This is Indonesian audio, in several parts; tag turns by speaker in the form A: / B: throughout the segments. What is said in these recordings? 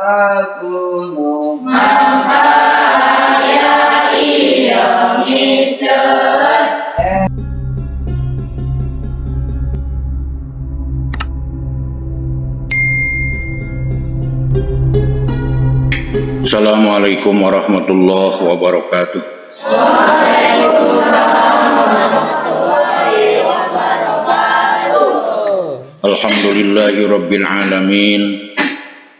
A: aku makaya iya ngiceun.
B: Assalamualaikum warahmatullahi wabarakatuh. Alhamdulillahi rabbil alamin.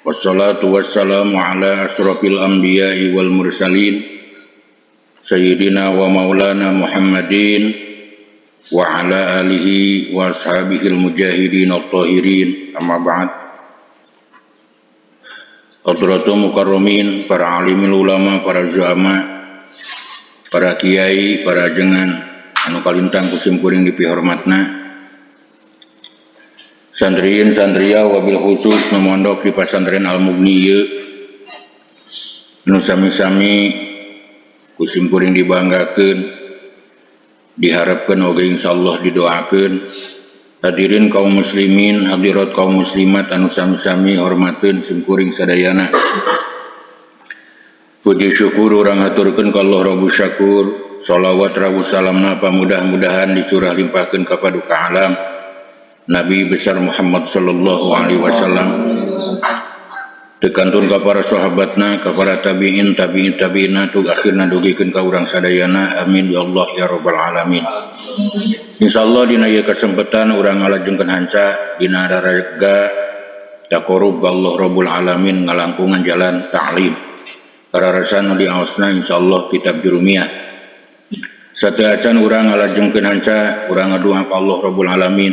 B: Wassalatu wassalamu ala asrafil anbiya'i wal mursalin Sayyidina wa maulana Muhammadin wa ala alihi wa ashabihil mujahidin at-tahirin. Amma ba'd. Hadratul mukarramin, para alimul ulama, para zuama, para kiai, para ajengan anu kalintang kusim kuring dipihormatna, santrin santria wabil khusus nu mondok di Pasantren Al-Mughni nu sami-sami kusim kuring dibanggakeun, diharapkeun oge insyaallah didoakeun. Hadirin kaum muslimin, hadirat kaum muslimat anu sami-sami hormateun simkuring sadayana. Puji syukur urang haturkeun ka Allah Rabbus Syakur. Shalawat rawuh salamna pamudah-mudahan dicurah limpahkeun ka paduka alam Nabi besar Muhammad sallallahu alaihi wasallam. Tekantun ka para sahabatna, ka para tabi'in, tabi'ina tug akhirna dugikeun ka urang sadayana. Amin ya Allah ya rabbal alamin. Insyaallah dina ieu kesempatan urang ngalajengkeun hanca dina raraga taqarrub Allah Rabbul Alamin ngalangkungan jalan ta'lim. Kararasan nu diaosna insyaallah kitab Jurumiyah. Sateu acan urang ngalajengkeun hanca urang ngadoa ka Allah Rabbul Alamin.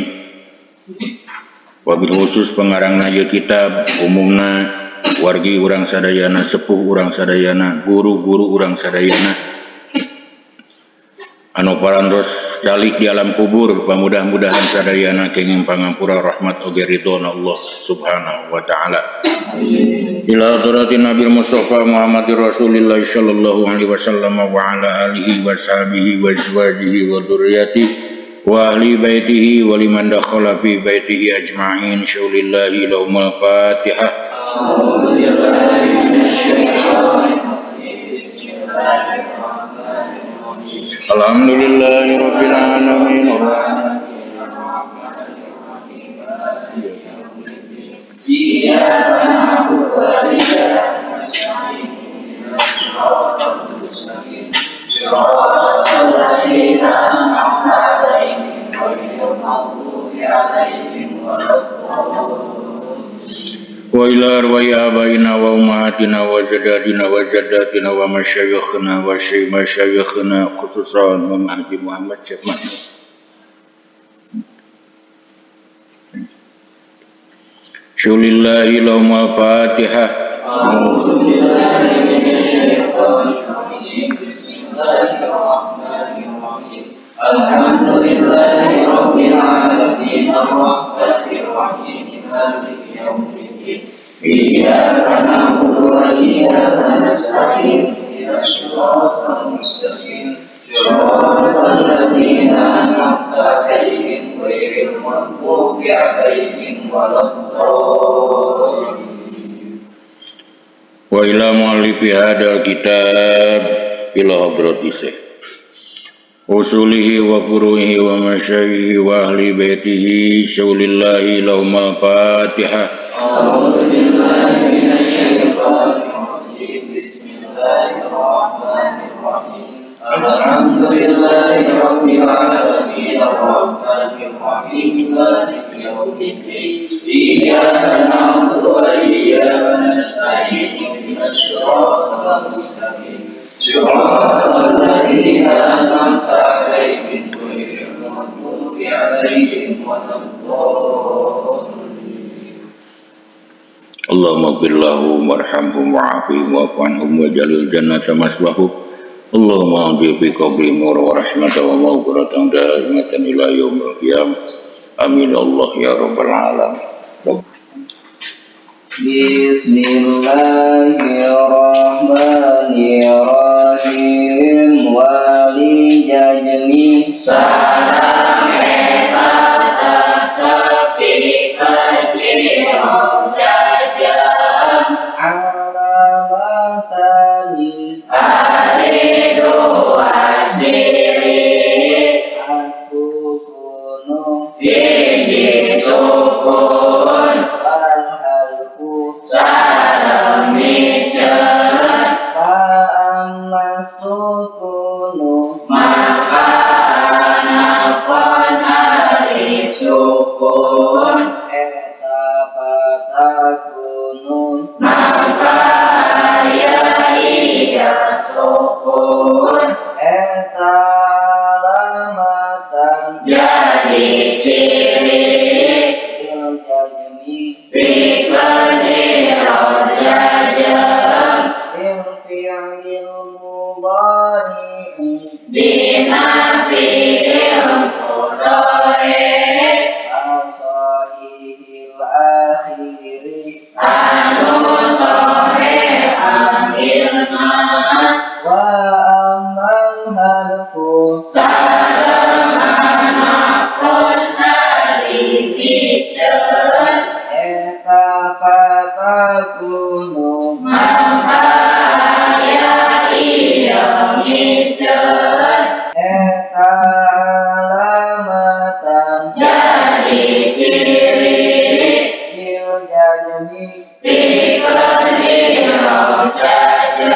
B: Wabil khusus pengarangna ieu kitab umumna wargi urang sadayana, sepuh urang sadayana, guru-guru urang sadayana anu parantos calik di alam kubur, pamudah-mudahan sadayana kenging pangampura rahmat oge ridhona Allah subhanahu wa ta'ala. Ila hadratin Nabi Mustafa Muhammadir Rasulillah sallallahu alaihi wasallam wa ala alihi wa sahbihi wa azwajihi wa dzurriyyatihi wa ahli baitihi wa liman dakhala fi baitihi ajma'in. Syaulillahi lahumul Fatihah. Alhamdulillahi rabbil alamin. Wa ila arwahi abaina wa ummahatina wa jadadina wa jaddatina wa masyayikhina wa masyayikhina khususan wa Mahdi Muhammad Syekh. Syulillahi lahumul Fatihah. Alhamdulillahi rabbil alamin arrahmanir rahim maliki yaumiddin. Iyyaka na'budu wa iyyaka nasta'in ihdinas siratal mustaqim siratal ladzina an'amta 'alaihim ghairil maghdubi 'alaihim waladdallin. Wa ila mu'allifi hadal kitab ila hadrati syekh usulihi wa furuhi wa masyayikhi wa ahli baitihi. Syaulillahi lahumul Fatihah. A'udzu billahi minasyaitonir rajim. Bismillahirrahmanirrahim. Alhamdulillahi rabbil alamin arrahmanir rahim maliki yaumiddin. Iyyaka na'budu wa iyyaka nasta'in ihdinas siratal mustaqim siratal ladzina an'amta 'alaihim ghairil maghdubi 'alaihim waladdallin. Allahumma ighfir lahum warhamhum wa'afihim wa'fu anhum waj'alil jannata maswahum. Allahumma anzil fi qabrihim nur wa rahmatan wa maghfiratan daimatan ila yaumil qiyamah. Amin Allah ya rabbal alamin.
A: Bismillahirrahmanirrahim. Wali jajmi salam tetap tepi kadri sukunu maka anapun hari sukun eta patakunu maka aya iya sukun eta alamatan jadi ciri iljajmi pikeun irojajam fi'il mudhari dina fi'il mudhari asahihil akhiri anu sahih akhirna wa ammal harfu sareng anapun dari biceun eta patakunu maka eta alamatan jadi ciri iljajmi pikeun irojajam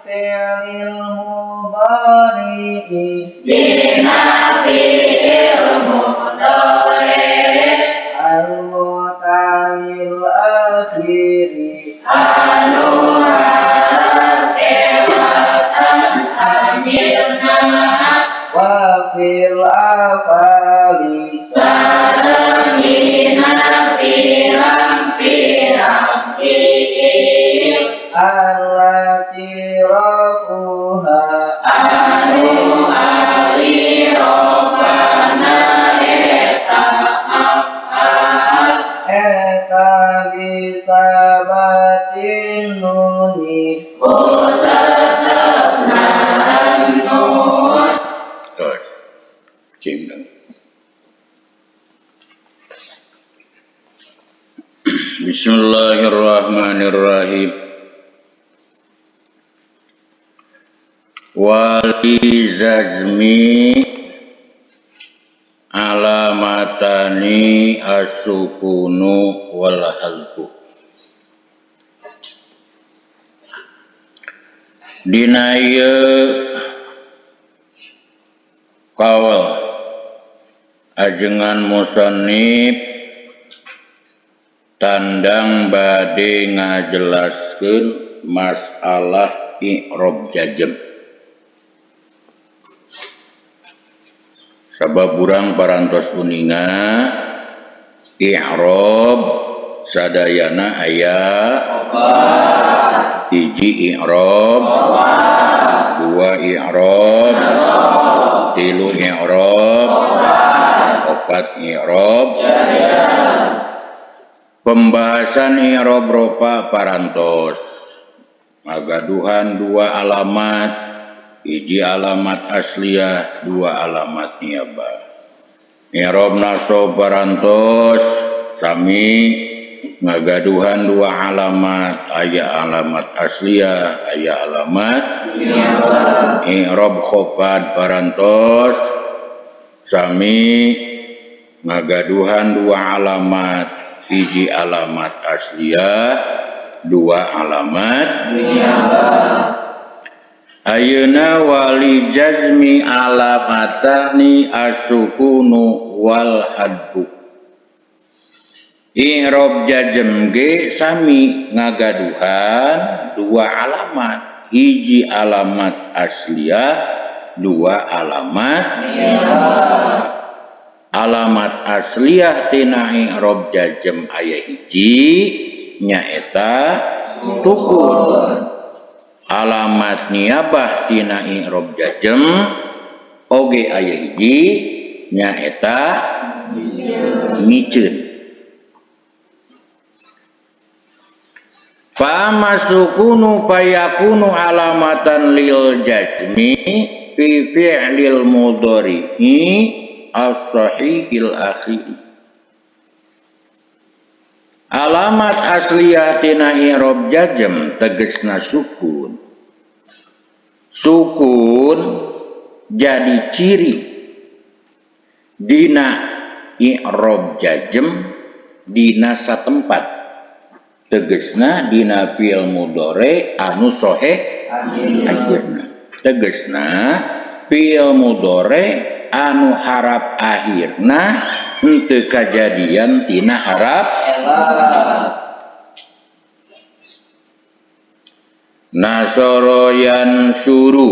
A: fi'il mudhari dina fi'il mudhari al-mu'tamil akhiri anu wa fil afali sareng dina pirang-pirang fi'il allati rafuha anu ari robana eta af'al eta bisabatin nuni
B: Bismillahirrahmanirrahim. Wali zazmi alamatani as-sukunu wal halqu. Dina ieu qaul ajengan musannif tandang bade ngajelaskeun masalah i'rab jajam. Sabab urang parantos uninga i'rab sadayana aya hiji i'rab, dua i'rab, tilu i'rab, opat i'rab. Pembahasan i'rab ropa parantos magaduhan dua alamat, hiji alamat asliyah, dua alamat niyabah. I'rab nasab parantos sami ngagaduhan dua alamat, aya alamat asliyah, aya alamat niyabah. I'rab khofad parantos sami ngagaduhan dua alamat, hiji alamat asliyah, dua alamat niyabah. Ayeuna wali jazmi alamatani as-sukunu wal hadbu. I'rab jazm ge sami ngagaduhan dua alamat, hiji alamat asliyah, dua alamat niyabah. Alamat asliyah tina i'rab jazm aya hiji nyaeta sukun. Alamat niyabah tina i'rab jazm oge aya hiji nyaeta miceun. Fa masukunu fayakunu alamatan lil jazmi fi fi'lil mudhari'i as-sahihil akhir. Alamat asliyah tina i'rab jazm tegesna sukun. Sukun jadi ciri dina i'rab jazm dina satempat. tegesna dina fi'il mudhari anu sahih akhirna. Tegesna fi'il mudhari anu harap akhirna henteu kajadian tina harap nasoro yansuru.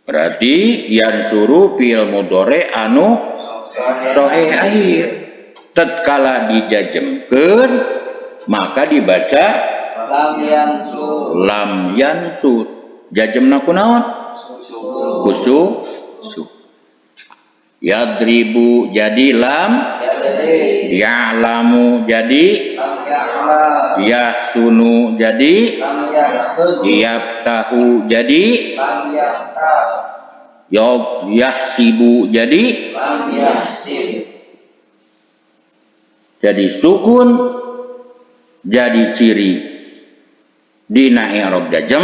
B: Berarti yansuru fi'il mudhari anu sahih akhir. Tatkala dijajemkeun maka dibaca lam yansur. Jajemna kunaon? Khusu. Yadribu jadi lam, ya'lamu jadi yahsunu jadi yaftahu jadi yahsibu jadi sukun jadi ciri dina i'rab jazm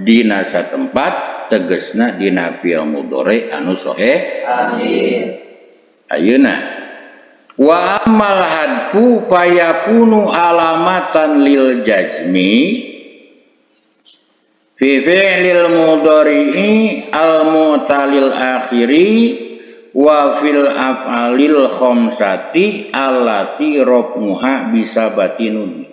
B: dina satempat tegesna dina fi'il mudhari anu sahih ayeuna wa amal hadfu fayakunu alamatan lil jazmi fi fi'lil mudhari'i al mu'talil akhiri wa fil af'alil khamsati allati rabmuha bisa batinun.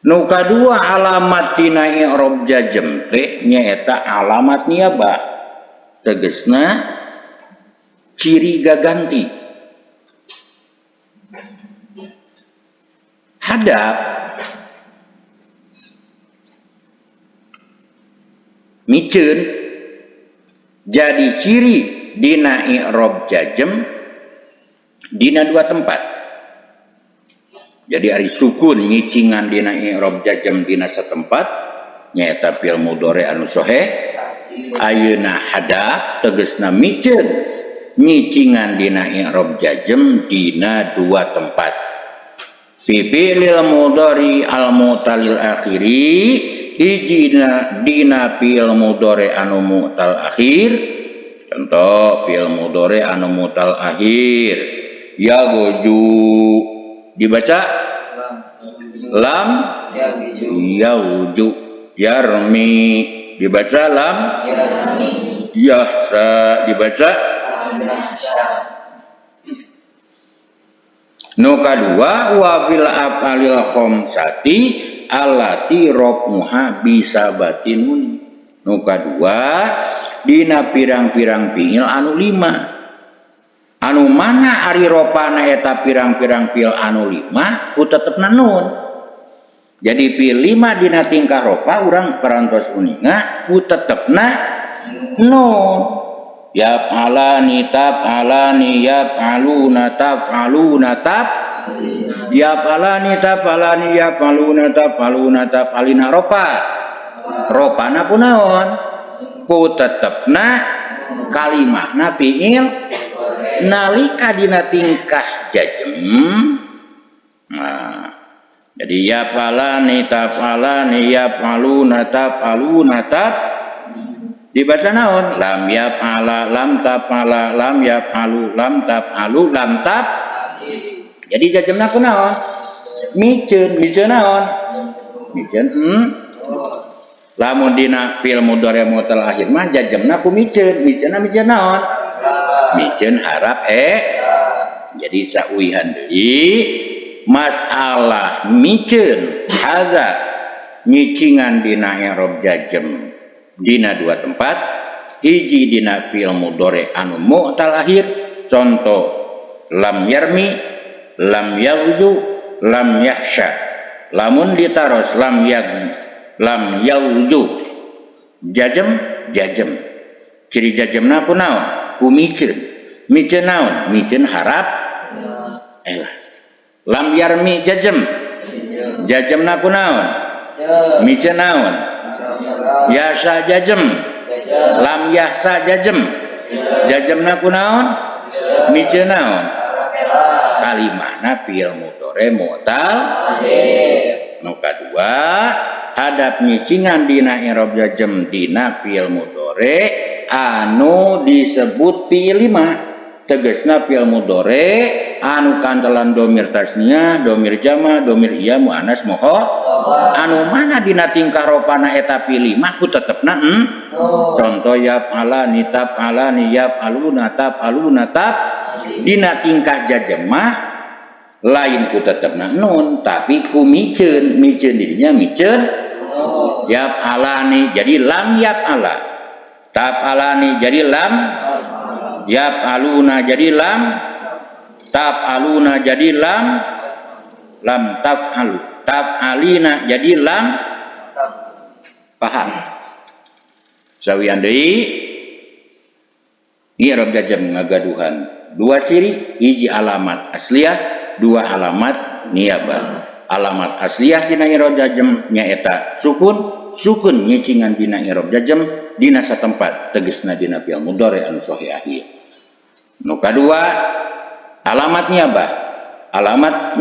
B: Nu kadua alamat tina i'rab jazm teh nyaeta alamat niaba. Tegesna ciri gaganti. Hadap miceun jadi ciri dina i'rab jazm dina dua tempat. Jadi ari sukun nyicingan dina i'rab jazm dina satempat nyaeta fi'il mudhari anu sahih. Ayeuna hadap tegesna miceun nyicingan dina i'rab jazm dina dua tempat. Fi fi'lil mudhari al mu'talil akhiri hiji dina fi'il mudhari anu mu'tal akhir. Contoh fi'il mudhari anu mu'tal akhir yagoju dibaca lam yauju. Yarmi dibaca lam yahsa dibaca nu kadua wa fil af'alil khamsati allati rabmuha bisa batinun. Nu kadua dina pirang-pirang fi'il anu 5 anu mana ari ropana eta pirang-pirang fi'il anu 5 ku tetepna nun. Jadi fi'il 5 dina tingkah ropa urang parantos uninga ku tetepna nun. Yaf'alani taf'alani yaf'aluna taf'aluna yaf'alani taf'alani yaf'aluna taf'aluna taf'alina ropa. Ropana kunaon? Ku tetepna kalimahna fi'il nalika dina tingkah jazm. Nah, jadi yaf'alani taf'alani yaf'aluna taf'aluna dibaca naon? Lam yaf'ala lam taf'ala lam yaf'alu lam taf'alu lam taf. Jadi jazmna kunaon? Miceun naon? Miceun lamun dina fi'il mudhari mu'tal akhir mah jazmna ku miceun naon? Miceun harap jadi sauihan deui masalah miceun hadza nyicingan dina i'rab jazm dina dua tempat. Hiji dina fi'il mudhari anu mu'tal akhir contoh lam yarmi lam yauju lam yahsha. Lamun ditaros lam yauju jazm ciri jazmna kunaon? Ku miceun naon? Miceun harap lam yarmi jazmna kunaon? Miceun naon? Yasa jazm lam yahsa jazmna kunaon? Miceun naon? Kalimahna fi'il mudhari mu'tal akhir. Nu kadua hadap nyicingan dina i'rab jazm dina fi'il mudhari anu disebut fi'il 5. Tegasna fi'il mudhari anu kantelan domir tasniah, domir jama, domir iya muannas moho. Anu mana dina tingkah ropana eta pilih mah ku tetepna contoh yap ala nitap ala niyap aluna tap dina tingkah jajemah lain ku tetepna nun tapi ku miceun dirinya miceun yap alani jadi lam yap ala tap alani jadi lam yap aluna jadi lam tap aluna jadi lam taf'alu tap alina jadi lam paham sawian deui i'rab jajam ngagaduhan dua ciri hiji alamat asliyah dua alamat niyabah alamat asliyah dina i'rab jajam nyaeta sukun nyicingan dina i'rab jajam dina satempat tegasna dina fi'il mudhari anu sahih akhir nu kadua alamat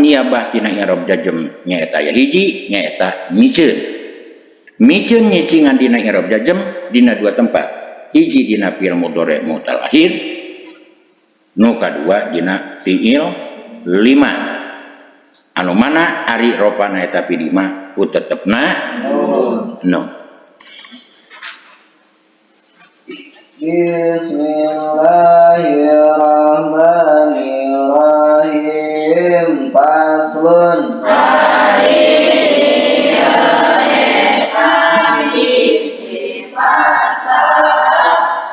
B: niyabah dina i'rab jajam nyaeta ya hiji nyaeta miceun nyicingan dina i'rab jajam dina dua tempat hiji dina fi'il mudhari mu'tal akhir nu kadua dina fi'il lima anu mana ari ropana eta fi lima ku tetepna no.
A: Bismillahirrahmanirrahim. Faslun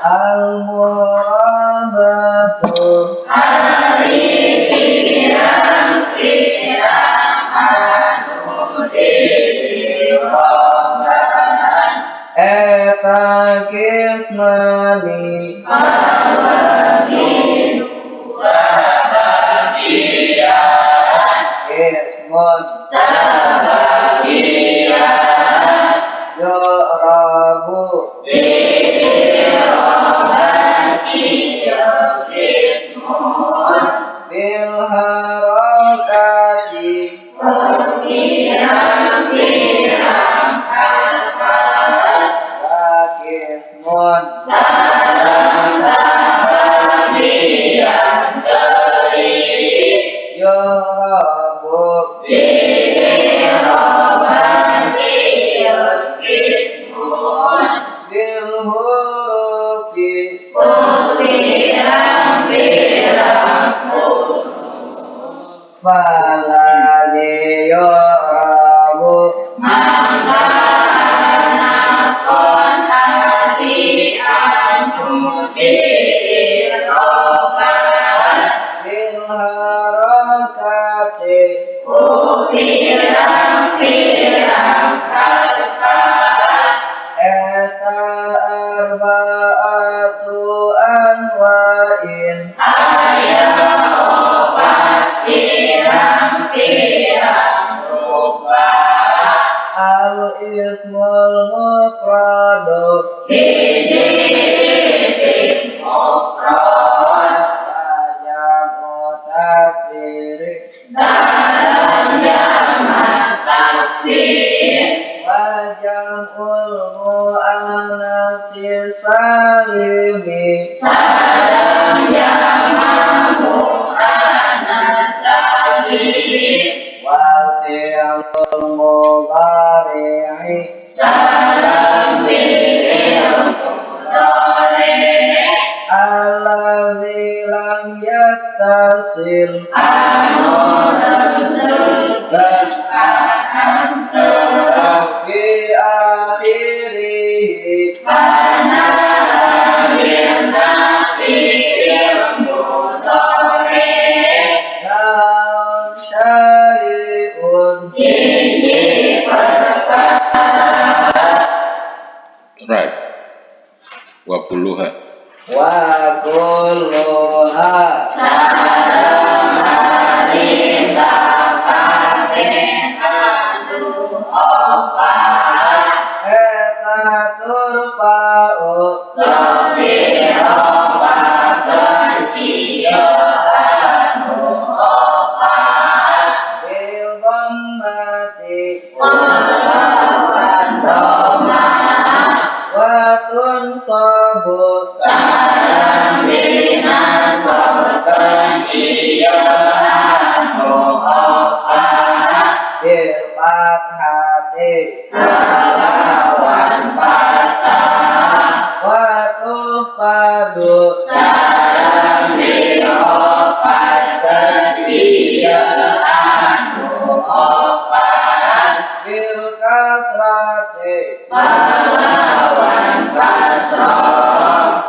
A: al-murabatu eta kismani ismun yu'rabu bil harakati ismun yu'rabu bil hurufi falali yu'rabu bil harakati eta arba'atu anwa'in al ismul mufradu jamu taksiri wa jamul muannatsi salimi wa fi'lul mudhari'i alladzi lam yattasil fi akhirihi naun syai'un
B: right wa kulluha
A: eta turfa'u bil dhammati wa tunsabu pahlawan Basra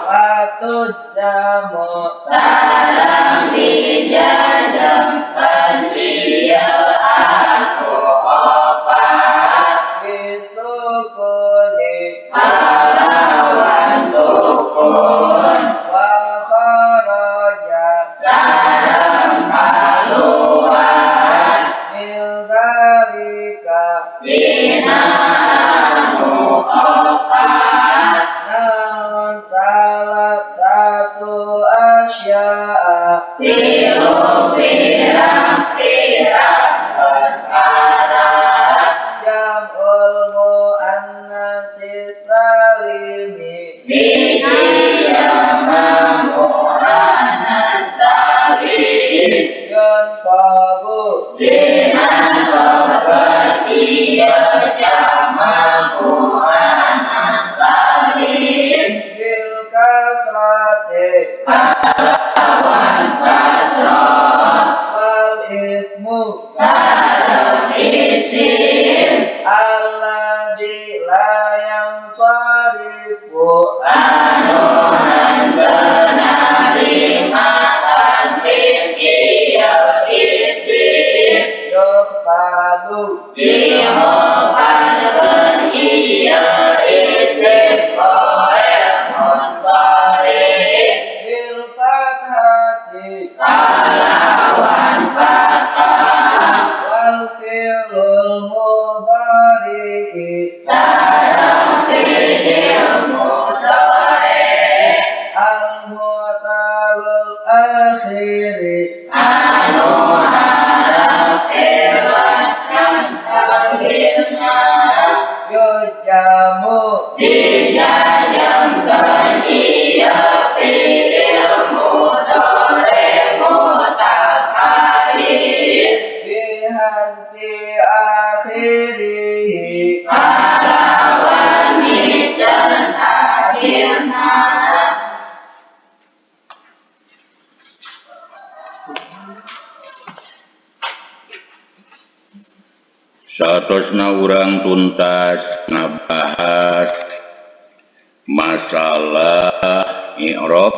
A: patut jamu sarang dijajemkeun ieu anu opat bisukuni pahlawan sukun wa kharaja sareng haluan mil dalika dina anu opat naon salah satu asya'a tilu pirang-pirang perkara jam'ul muannatsis salimi muannats salim yon sabu dina sobat ieu jamak muannats salim bil kasrati pahlawan kasrah wal ismu sareng isim allazi la yansarifu anu henteu narima tanwin ieu isim yuftadu dihopatkeun ieu isim qoel munsharif bil fathati pahlawan fathah wal fi'lul mudhari sareng fi'il mudhari al mu'talul akhiri anu harap elan kang akhirna yujamu dijajemkeun ieu fi'il mudhari mutaqaddim bihadfi akhirih pahlawan miceun akhirna
B: Saatosna urang tuntas ngabahas masalah i'rab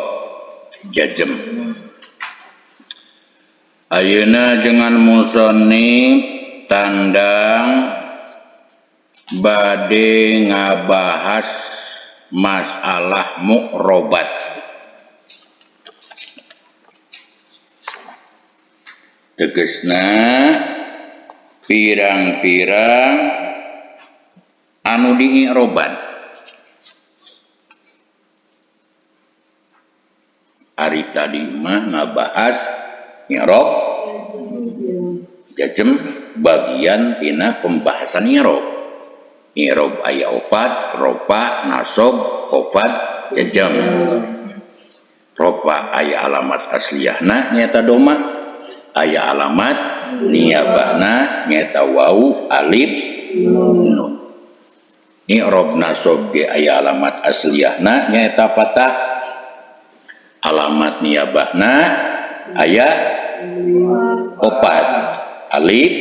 B: jajem. Ayeuna dengan musannif tandang bade ngabahas masalah mu'robat. Tegesna pirang-pirang anu dii'roban. Hari tadi mah ngabahas i'rob jajem bagian tina pembahasan i'rob. I'rob aya opat, ropa, nasob, khofad, jajem. Ropa aya alamat asliyahna nyata doma, aya alamat niyabahna nyata wau, alif, nun. I'rob nasob ge aya alamat asliyahna nyata patah, alamat niyabahna aya opat, alif,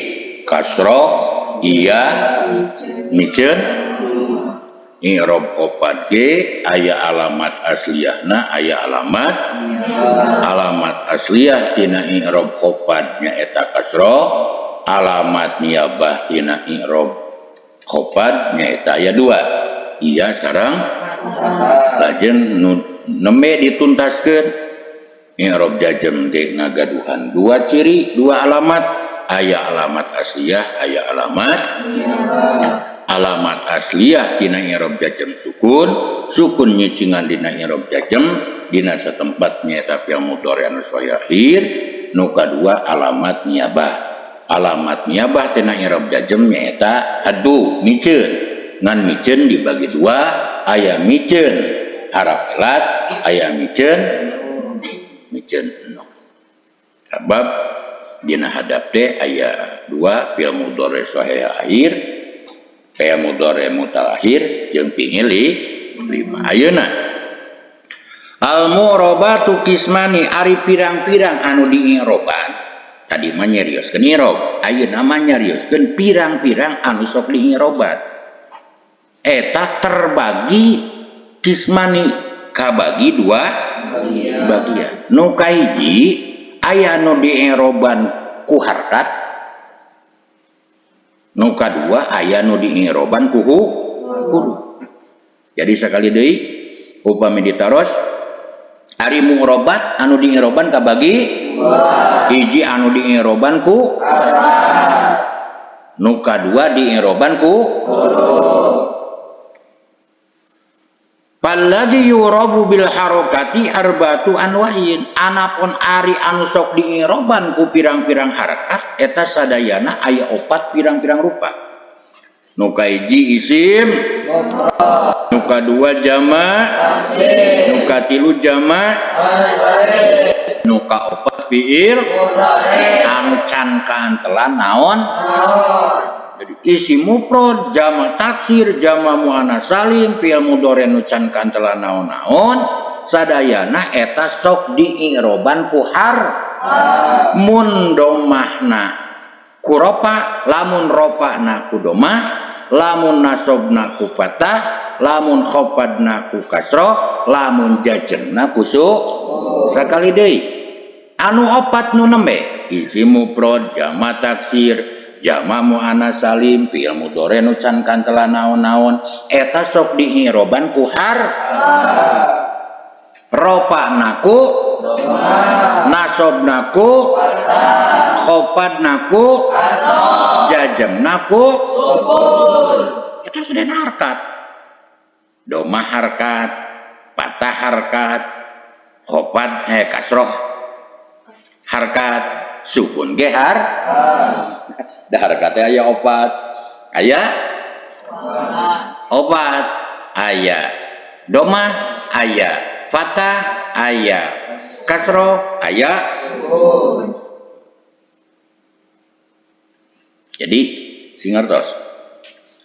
B: kasroh, iya, miceun. I'rob opat ge aya alamat asliyahna aya alamat asliyah tina i'rob opat nyaeta kasroh, alamat niyabah tina i'rob opat nyaeta aya dua, iya sareng lajeng nembe dituntaskeun. I'rob jajem ge ngagaduhan dua ciri, dua alamat, aya alamat asliyah aya alamat asliyah tina i'rob jajem sukun nyicingan dina i'rob jajem dina satempat nyaeta fi'il mudhari anu shahir. Nu kadua alamat niyabah tina i'rob jajem nyaeta haddu, miceun. Ngan miceun dibagi dua, aya miceun harap elat, aya miceun no. Sabab dina hadap teh aya dua fi'il mudhari shahih akhir, fi'il mudhari mutaakhir jeung fi'il lima. Ayeuna al mu'rabatu qismani ari pirang-pirang anu diiroban. Tadi mah nyarioskeun i'rob, ayeuna mah nyarioskeun pirang-pirang anu sok diiroban. eta terbagi kismani kabagi dua bagian. Nu kahiji aya nu dienroban ku harkat, nu kadua aya nu dienroban ku huruf. Jadi sekali deui upami ditaros ari mu'robat anu dienroban kabagi hiji anu dienroban ku nu kadua dienroban ku palladhi yurabu bil harokati arbatu anwain. Anapun ari anu sok dienroban ku pirang-pirang harakat eta sadayana aya opat pirang-pirang rupa. Nu kahiji isim, nu kadua jama, nu katilu jama, nu kaopat fiil anu can kaantelan naon. Jadi isim mufrad, jama taksir, jama muannas salim, fi'il mudhari nu can kaantelan naon-naon sadayana eta sok diiroban ku har. Mun domahna ku ropa, lamun ropana ku domah, lamun nasobna ku fatah, lamun khofadna ku kasroh, lamun jajemna ku su. Sakali deui anu opat nu nembe isim mufrad, jama taksir, jama muannas salim, fi'il mudhari nu can kantelan naon-naon eta sok diiroban ku har. Ropana ku nasobna ku khofadna ku jajemna ku itu sudah harkat. Domah harkat, patah harkat, khofad kasroh harkat, sukun ge har. Da harkatnya aya opat, aya opat, aya domah, aya fatah, aya kasroh, aya. Jadi singertos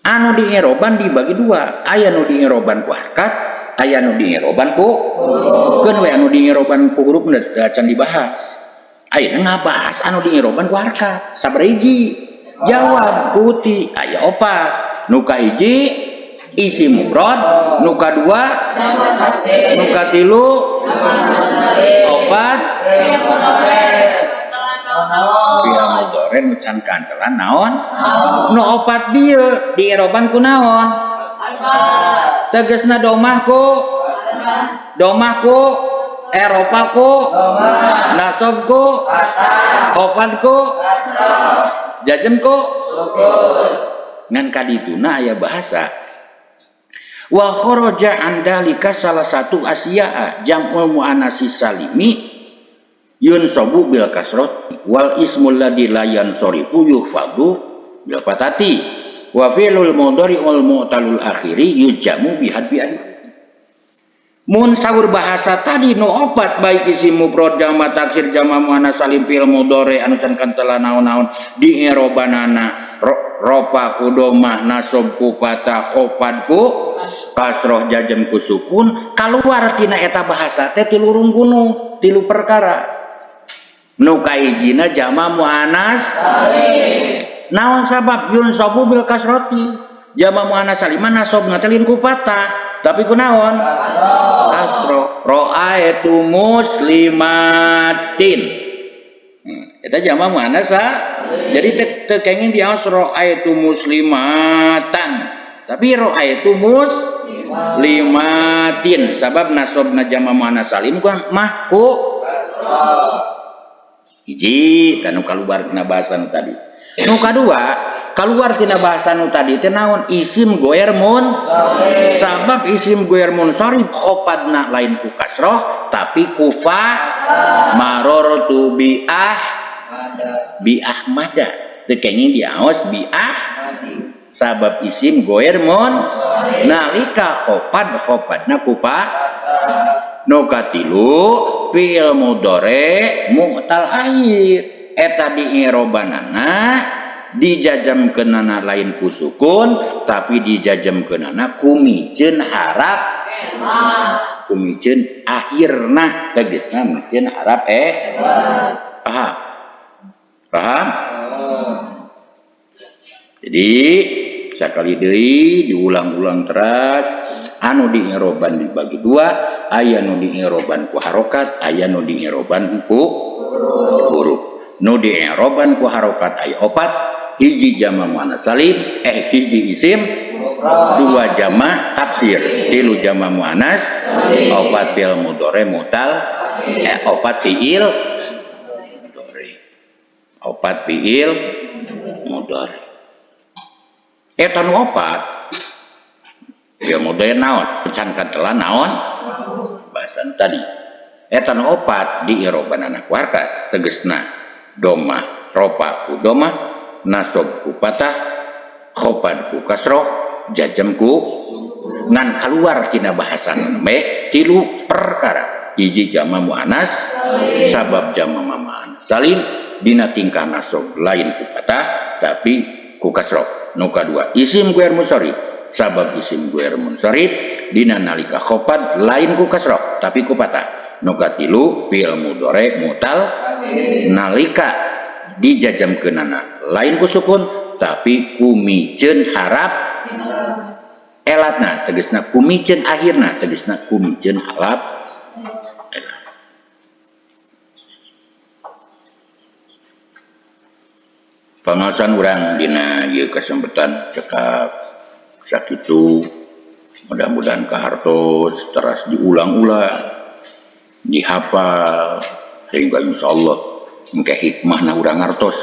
B: anu dienroban dibagi dua, aya nu dienroban ku harkat, aya nu dienroban ku keun we anu dienroban ku huruf can dibahas. Ayeuna ngabahas anu dienroban ku harkat sabariji jawab putih aya opat. Nu kahiji isim mufrad, nu kadua nu katilu opat fi'il mudhari nu can kantelan naon. Nu opat dieu dienroban ku naon? Tegasna domah ku eropa ku nasob ku khofad ku jajem ku ngan kadituna aya bahasa wa kharaja an dalika salah satu asya'a jam'ul muannatsis salimi yunsabu bil kasrati wal ismul ladzi la yansarifu yuhfadhu bil fatati wa fi'lul mudhari wal mu'talul akhiri yujamu bihadfi alif. Mun saur bahasa tadi nu opat baik isim mufrad, jama taksir, jama muannas salim, fi'il mudhari anu can kantelan naon-naon dienrobanana ropa ku domah, nasob ku fatah, khofad ku kasroh, jajem ku sukun. Kaluar tina eta bahasa teh tilu runggunu, tilu perkara. Nu kahijina jama muannas salim. Naon sabab yunsabu bil kasrati? Jama muannas salim nasobna teh lin ku fatah. Tapi kunaon? Kasroh. Ra'aitu muslimatin. Eta jama muannas jadi teu kenging diaos ra'aitu muslimatan. Tapi ra'aitu muslimatin sabab nasobna jama muannas salim mah ku kasroh. Hiji kanu kaluar tina bahasa nu tadi. Nu kadua kaluar tina bahasa nu tadi teh naon? Isim goer munsharif. Sabab isim goer munsharif khopadna lain ku kasroh tapi kufa marortu bi ahmada teu kenging diaos bi sabab isim goer munsharif nalika khopadna kufa. Nu katilu fi'il mudhari mu'tal akhir eta diirobanana dijajamkeunana lain ku sukun tapi dijajamkeunana ku miceun harap ku miceun akhirna tegasna miceun harap paham? Jadi sakali deui diulang-ulang teras. Anu di i'roban dibagi dua, aya nu di i'roban ku harokat, aya nu di i'roban ku huruf. Nu di i'roban ku harokat aya 4, hiji jama muannas salim, hiji isim, 2 jama taksir, 3 jama muannas, 4 fi'il mudhari mutal, 4 fi'il mudhari. 4 fi'il mudhari. Eta nu 4 fi'il mudhari naon? Can katelan naon? Bahasan tadi. Eta nu 4 di i'robanana ku harkat, tegasna doma, ropa ku doma, nasab ku patah, khofad ku kasroh, jajam ku ngan keluar tina bahasan me 3 perkara. Hiji jama muannas, sabab jama muannas salim, dina tingkah nasab lain ku patah tapi ku kasroh. Nu kadua isim guer munsharif, sabab isim guer munsharif dina nalika khofad lain ku kasroh tapi ku patah. Nu katilu fi'il mudhari mutal nalika dijajamkeunana lain ku sukun tapi ku miceun harap elatna, tegasna ku miceun akhirna, tegasna ku miceun harap elat. Pangaosan urang dina ieu kesempatan cekap sakitu, mudah-mudahan kahartos teras diulang-ulang, dihafal sehingga insyaallah engke hikmahna urang ngartos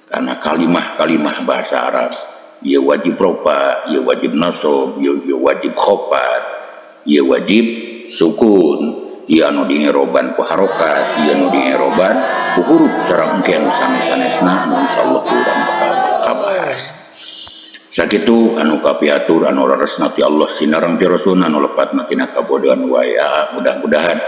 B: karena kalimah-kalimah bahasa Arab ieu wajib ropa, ieu wajib nasab, ieu wajib khofad, ieu wajib sukun, ieu anu di i'roban ku harokat, ieu anu di i'roban ku huruf sareng engke anu sanes-sanesna anu insyaallah urang bakal kabahas. Sakitu anu kapiatur anu raresna ti Allah sinareng ti Rasul anu lepatna tina kabodohan waya, mudah-mudahan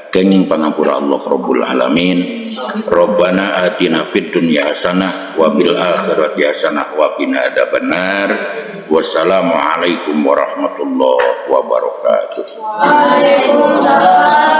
B: kenging pangampura Allah Rabbul Alamin. Rabbana atina fid dunya hasanah wa bil akhirati hasanah wa qina adzabannar. Wassalamu alaikum warahmatullahi wabarakatuh.
A: Waalaikumsalam.